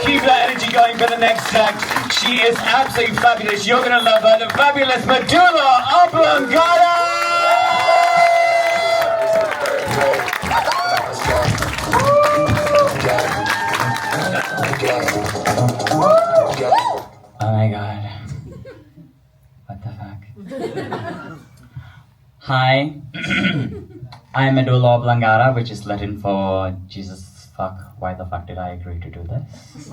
keep that energy going for the next act. She is absolutely fabulous. You're going to love her. The fabulous Medulla Oblongata! Oh my god. What the fuck? Hi. I'm Medulla Oblongata, which is Latin for Jesus fuck. Why the fuck did I agree to do this?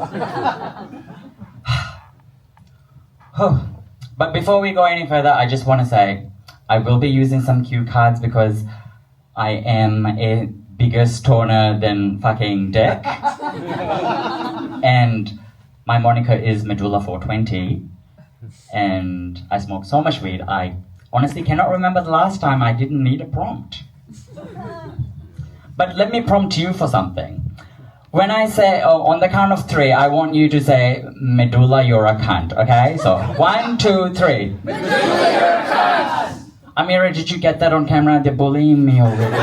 But before we go any further, I just want to say I will be using some cue cards because I am a bigger stoner than fucking Dick. And my moniker is Medulla 420. And I smoke so much weed, I honestly cannot remember the last time I didn't need a prompt. But let me prompt you for something. When I say, on the count of 3, I want you to say, Medulla, you're a cunt, okay? So, 1, 2, 3. Medulla, you're a cunt! Amira, did you get that on camera? They're bullying me already.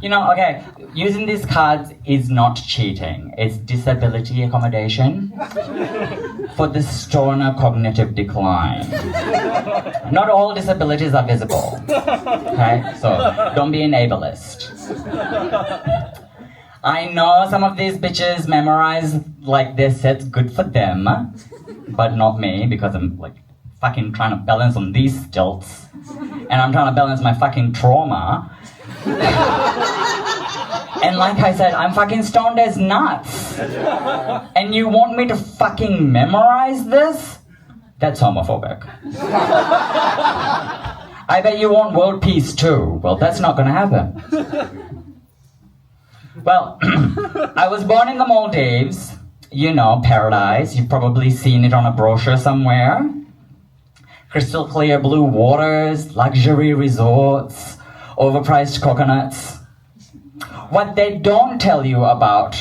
You know, okay, using these cards is not cheating. It's disability accommodation for the stoner cognitive decline. Not all disabilities are visible, okay? So don't be an ableist. I know some of these bitches memorize like their sets, good for them, but not me, because I'm like fucking trying to balance on these stilts, and I'm trying to balance my fucking trauma. And like I said, I'm fucking stoned as nuts. And you want me to fucking memorize this? That's homophobic. I bet you want world peace too. Well, that's not gonna happen. Well, I was born in the Maldives. You know, paradise. You've probably seen it on a brochure somewhere. Crystal clear blue waters, luxury resorts, overpriced coconuts. What they don't tell you about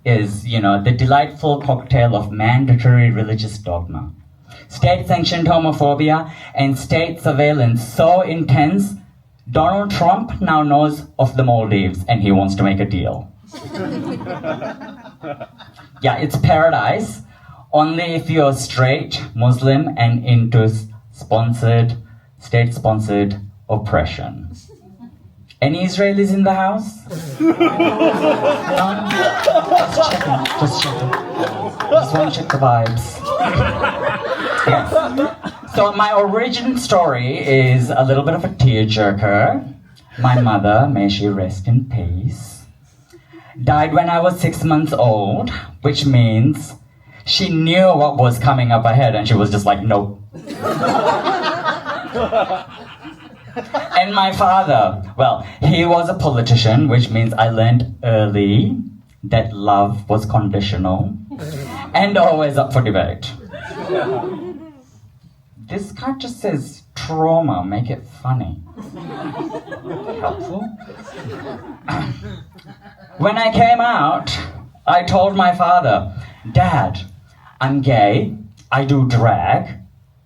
is, you know, the delightful cocktail of mandatory religious dogma, state-sanctioned homophobia, and state surveillance so intense, Donald Trump now knows of the Maldives and he wants to make a deal. Yeah, it's paradise, only if you're straight, Muslim, and into state-sponsored oppression. Any Israelis in the house? No? Just checking. Just want to check the vibes. Yes. So my origin story is a little bit of a tearjerker. My mother, may she rest in peace, died when I was 6 months old, which means she knew what was coming up ahead and she was just like, nope. And my father, well, he was a politician, which means I learned early that love was conditional and always up for debate. This card just says trauma, make it funny. Helpful? When I came out, I told my father, Dad, I'm gay, I do drag,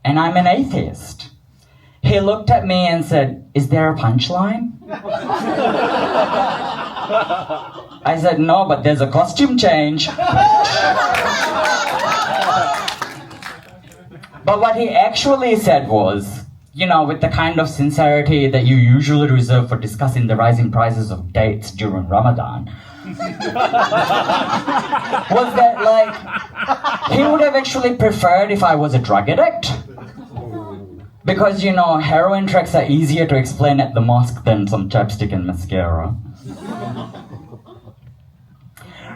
and I'm an atheist. He looked at me and said, is there a punchline? I said, no, but there's a costume change. But what he actually said was, you know, with the kind of sincerity that you usually reserve for discussing the rising prices of dates during Ramadan, was that, like, he would have actually preferred if I was a drug addict. Because, you know, heroin tracks are easier to explain at the mosque than some chapstick and mascara.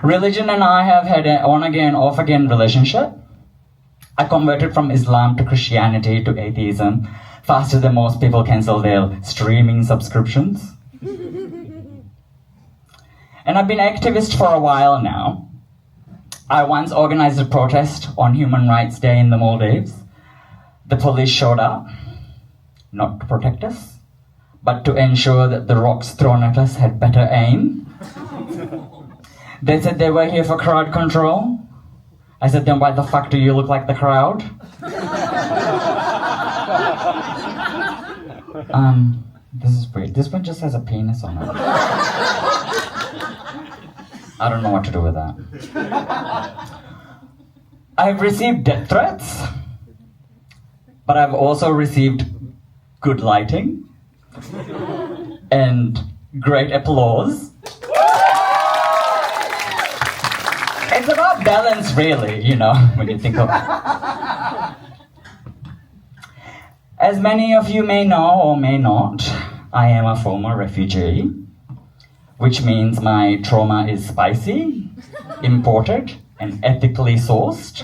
Religion and I have had an on-again, off-again relationship. I converted from Islam to Christianity to atheism faster than most people cancel their streaming subscriptions. And I've been activist for a while now. I once organized a protest on Human Rights Day in the Maldives. The police showed up, not to protect us, but to ensure that the rocks thrown at us had better aim. They said they were here for crowd control. I said, then why the fuck do you look like the crowd? This is weird. This one just has a penis on it. I don't know what to do with that. I've received death threats, but I've also received good lighting and great applause. It's about balance, really, you know, when you think of it. As many of you may know or may not, I am a former refugee, which means my trauma is spicy, imported, and ethically sourced.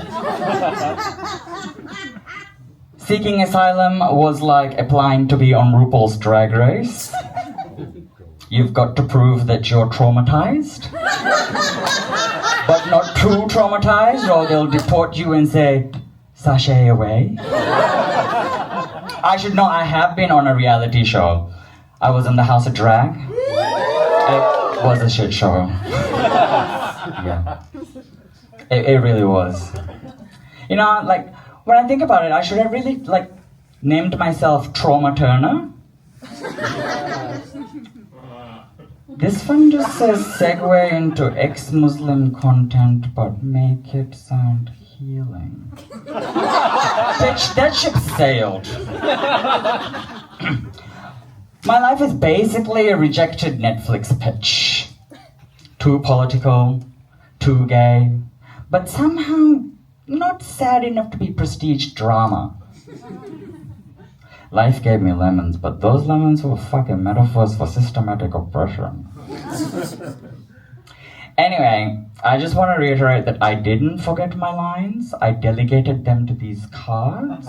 Seeking asylum was like applying to be on RuPaul's Drag Race. You've got to prove that you're traumatized, but not too traumatized, or they'll deport you and say, sashay away. I should know I have been on a reality show. I was in the House of Drag. It was a shit show. Yeah. It really was. You know, like, when I think about it, I should have really, like, named myself Trauma Turner. This one just says segue into ex-Muslim content, but make it sound healing. Bitch, that ship sailed. My life is basically a rejected Netflix pitch. Too political, too gay, but somehow not sad enough to be prestige drama. Life gave me lemons, but those lemons were fucking metaphors for systematic oppression. Anyway, I just want to reiterate that I didn't forget my lines. I delegated them to these cards.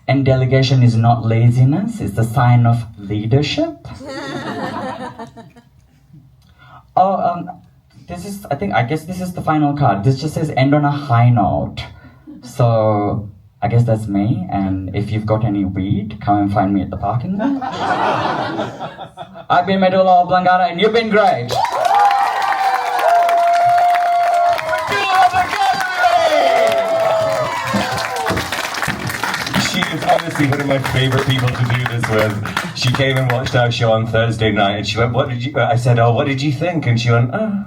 And delegation is not laziness, it's the sign of leadership. I guess this is the final card. This just says end on a high note. So, I guess that's me, and if you've got any weed, come and find me at the parking lot. I've been Medulla, Oblongata, and you've been great. She is honestly one of my favourite people to do this with. She came and watched our show on Thursday night, and she went, "What did you?" I said, "Oh, what did you think?" And she went, "Oh."